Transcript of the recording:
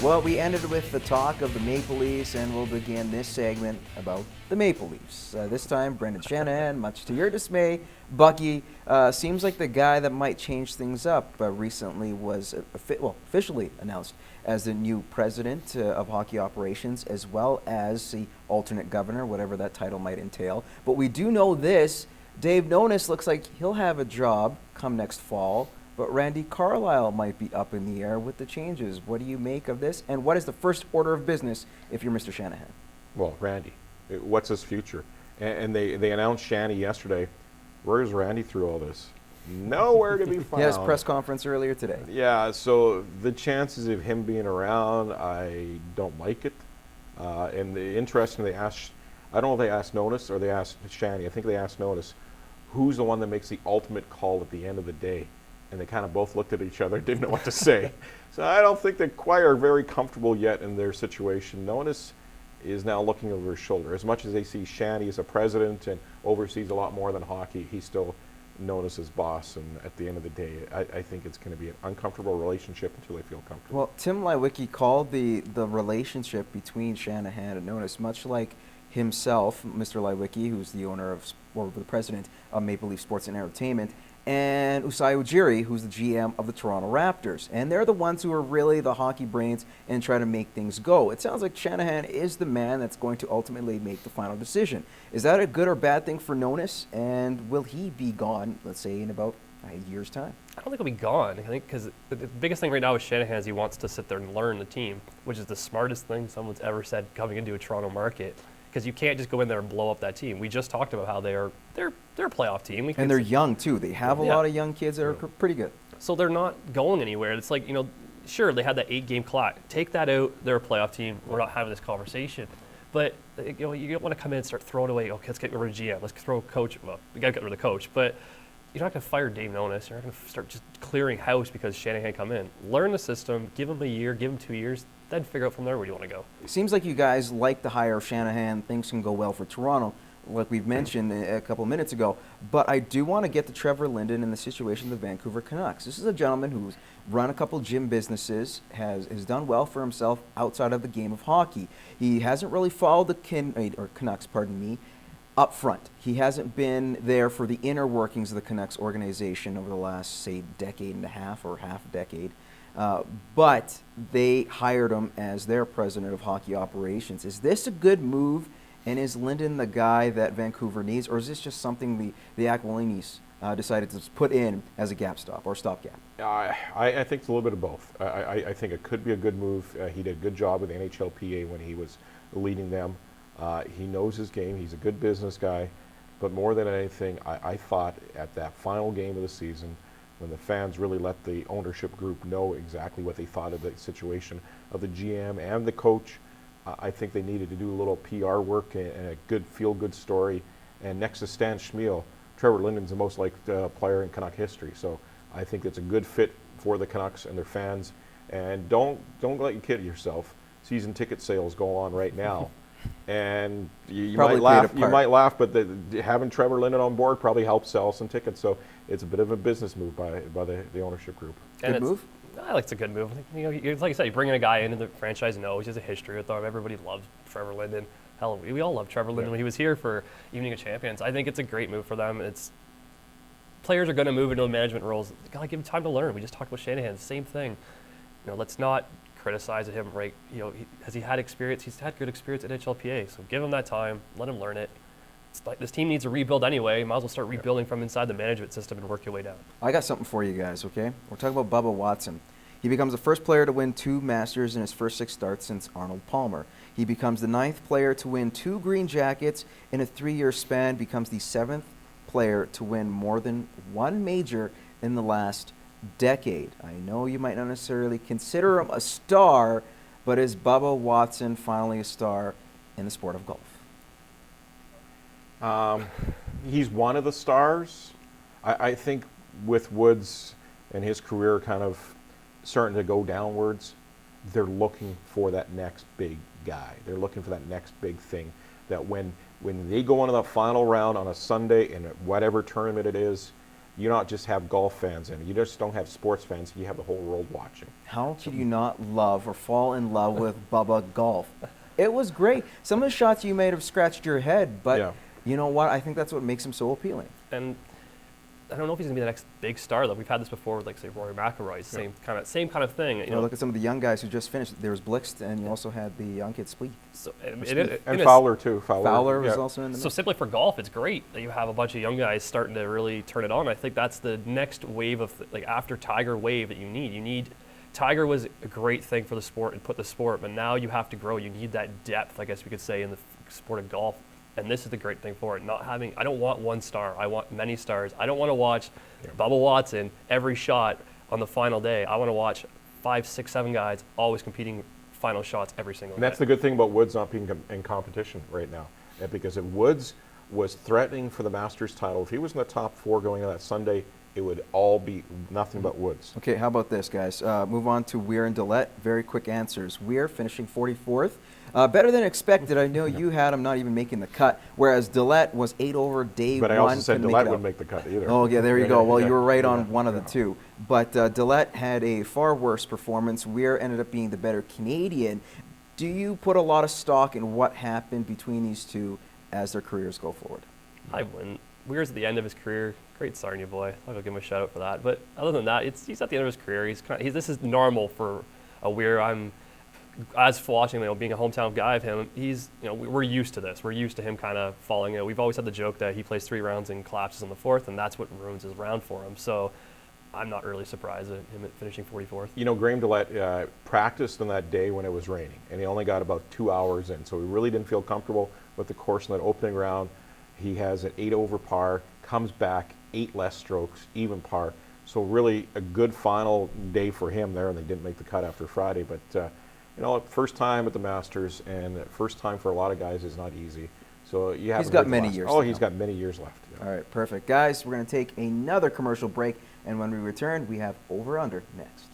Well, we ended with the talk of the Maple Leafs, and we'll begin this segment about the Maple Leafs. This time, Brendan Shanahan, much to your dismay, Bucky, seems like the guy that might change things up. Recently was officially announced as the new president of hockey operations, as well as the alternate governor, whatever that title might entail. But we do know this, Dave Nonis looks like he'll have a job come next fall. But Randy Carlyle might be up in the air with the changes. What do you make of this? And what is the first order of business if you're Mr. Shanahan? Well, Randy, what's his future? And they announced Shanny yesterday. Where's Randy through all this? Nowhere to be found. He has a press conference earlier today. Yeah, so the chances of him being around, I don't like it. And the interesting, they asked, I don't know if they asked Nonis or they asked Shanny. I think they asked Nonis, who's the one that makes the ultimate call at the end of the day? And they kind of both looked at each other, didn't know what to say. So I don't think the Choir are very comfortable yet in their situation. Nonis is now looking over his shoulder. As much as they see Shanny as a president and oversees a lot more than hockey, he's still Nonis' boss. And at the end of the day, I think it's going to be an uncomfortable relationship until they feel comfortable. Well, Tim Leiweke called the relationship between Shanahan and Nonis much like himself, Mr. Leiweke, who's the owner of, or the president of Maple Leaf Sports and Entertainment, and Usai Ujiri, who's the GM of the Toronto Raptors. And they're the ones who are really the hockey brains and try to make things go. It sounds like Shanahan is the man that's going to ultimately make the final decision. Is that a good or bad thing for Nonis? And will he be gone, let's say, in about a year's time? I don't think he'll be gone. I think because the biggest thing right now with Shanahan is he wants to sit there and learn the team, which is the smartest thing someone's ever said coming into a Toronto market. Because you can't just go in there and blow up that team. We just talked about how they're a playoff team. And they're young too. They have a lot of young kids that are pretty good. So they're not going anywhere. It's like, sure, they had that 8-game clock. Take that out. They're a playoff team. We're not having this conversation. But you don't want to come in and start throwing away. Okay, let's get rid of GM. Let's throw a coach. Well, we got to get rid of the coach. But you're not going to fire Dave Nonis. You're not going to start just clearing house because Shanahan come in. Learn the system. Give him a year. Give him 2 years. Then figure out from there where you want to go. It seems like you guys like the hire of Shanahan. Things can go well for Toronto, like we've mentioned a couple minutes ago. But I do want to get to Trevor Linden and the situation of the Vancouver Canucks. This is a gentleman who's run a couple gym businesses, has done well for himself outside of the game of hockey. He hasn't really followed the Canucks, up front. He hasn't been there for the inner workings of the Canucks organization over the last, say, decade and a half or half a decade. But they hired him as their president of hockey operations. Is this a good move, and is Linden the guy that Vancouver needs, or is this just something the Aquilinis decided to put in as a gap stop or stopgap? I think it's a little bit of both. I think it could be a good move. He did a good job with the NHLPA when he was leading them. He knows his game. He's a good business guy. But more than anything, I thought at that final game of the season, when the fans really let the ownership group know exactly what they thought of the situation of the GM and the coach, I think they needed to do a little PR work and a good feel-good story. And next to Stan Schmiel, Trevor Linden's the most liked player in Canuck history. So I think it's a good fit for the Canucks and their fans. And don't let you kid yourself. Season ticket sales go on right now. And you might laugh, but having Trevor Linden on board probably helps sell some tickets. So it's a bit of a business move by the ownership group. Good move? I think it's a good move. Like you said, you bring in a guy into the franchise knows he has a history with them. Everybody loves Trevor Linden. Hell, we all love Trevor Linden when he was here for Evening of Champions. I think it's a great move for them. Players are going to move into management roles. You got to give them time to learn. We just talked about Shanahan, same thing. Let's not criticize him, right? Has he had experience? He's had good experience at NHLPA, so give him that time, let him learn it. It's like this team needs a rebuild anyway. Might as well start rebuilding from inside the management system and work your way down. I got something for you guys, okay? We're talking about Bubba Watson. He becomes the first player to win 2 Masters in his first 6 starts since Arnold Palmer. He becomes the 9th player to win 2 Green Jackets in a 3-year span, becomes the 7th player to win more than 1 major in the last decade. I know you might not necessarily consider him a star, but is Bubba Watson finally a star in the sport of golf? He's one of the stars. I think with Woods and his career kind of starting to go downwards, they're looking for that next big guy. They're looking for that next big thing that when when they go into the final round on a Sunday in whatever tournament it is, you not just have golf fans in it. You just don't have sports fans. You have the whole world watching. How could you not love or fall in love with Bubba golf? It was great. Some of the shots you may have scratched your head, but Yeah. you know what? I think that's what makes him so appealing. And I don't know if he's gonna be the next big star though. We've had this before with, like, say, Rory McIlroy, same kind of thing. You know, Look at some of the young guys who just finished. There was Blixt, and you also had the young kid Smyth. so, And Fowler, too. Fowler was yeah. also in the So mix. simply for golf, it's great that you have a bunch of young guys starting to really turn it on. I think that's the next wave of, like, after Tiger wave that you need. Tiger was a great thing for the sport and put the sport, but now you have to grow. You need that depth, I guess we could say, in the sport of golf. And this is the great thing for it. I don't want one star. I want many stars. I don't want to watch Bubba Watson every shot on the final day. I want to watch 5, 6, 7 guys always competing final shots every single And that's day. the good thing about Woods not being in competition right now. Because if Woods was threatening for the Masters title, if he was in the top 4 going on that Sunday, it would all be nothing but Woods. Okay, how about this, guys? Move on to Weir and DeLaet. Very quick answers. Weir finishing 44th. Better than expected. I know you had him not even making the cut, whereas DeLaet was 8 over day But one. I also said couldn't make DeLaet it out. wouldn't make the cut either. Oh, yeah, there you go. Well, you were right on yeah, one of the yeah. two. But DeLaet had a far worse performance. Weir ended up being the better Canadian. Do you put a lot of stock in what happened between these two as their careers go forward? I wouldn't. Weir's at the end of his career. Great Sarnia boy. I'll give him a shout out for that. But other than that, he's at the end of his career. This is normal for a Weir. As watching, being a hometown guy of him, we're used to this. We're used to him kind of falling. We've always had the joke that he plays 3 rounds and collapses on the 4th, and that's what ruins his round for him. So I'm not really surprised at him finishing 44th. Graham DeLaet practiced on that day when it was raining, and he only got about 2 hours in, so he really didn't feel comfortable with the course in that opening round. He has an 8 over par, comes back 8 less strokes, even par. So really a good final day for him there, and they didn't make the cut after Friday. But first time at the Masters, and first time for a lot of guys is not easy. So you have. He's got many years. Oh, he's got many years left. Yeah. All right, perfect. Guys, we're going to take another commercial break, and when we return, we have Over Under next.